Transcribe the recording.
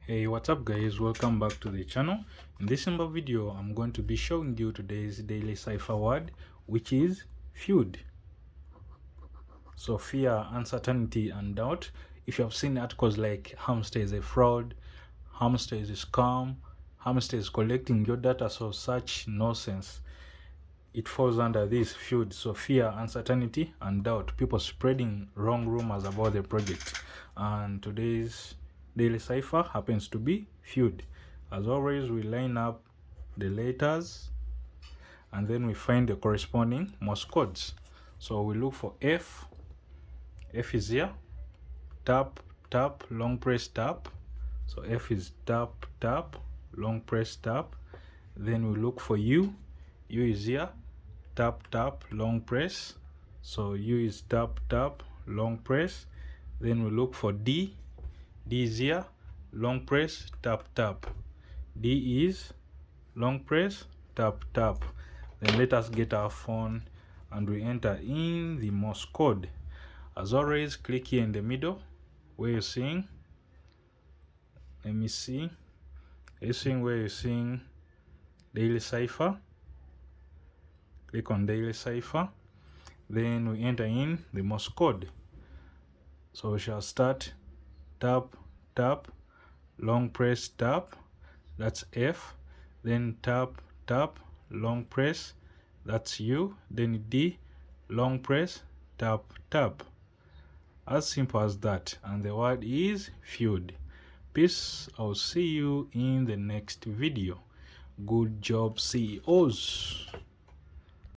Hey, what's up guys, welcome back to the channel. In this simple video I'm going to be showing you today's daily cipher word, which is feud. So fear, uncertainty and doubt. If you have seen articles like hamster is a fraud, hamster is a scam, hamster is collecting your data, so such nonsense, it falls under this feud. So fear, uncertainty and doubt, people spreading wrong rumors about the project. And today's daily cipher happens to be feud. As always, we line up the letters and then we find the corresponding Morse codes. So we look for F. F is here, tap tap, long press tap. So F is tap tap, long press tap. Then we look for U. U is here, tap tap, long press. So U is tap tap, long press. Then we look for D. D is here, long press, tap tap. D is long press, tap tap. Then let us get our phone and we enter in the Morse code. As always, click here in the middle where you're seeing, let me see, you're seeing where you're seeing daily cipher. Click on daily cipher. Then we enter in the Morse code. So we shall start tap tap, long press tap, that's F. Then tap tap, long press, that's U. Then D, long press, tap tap. As simple as that, and the word is feud. Peace. I'll see you in the next video. Good job, CEOs.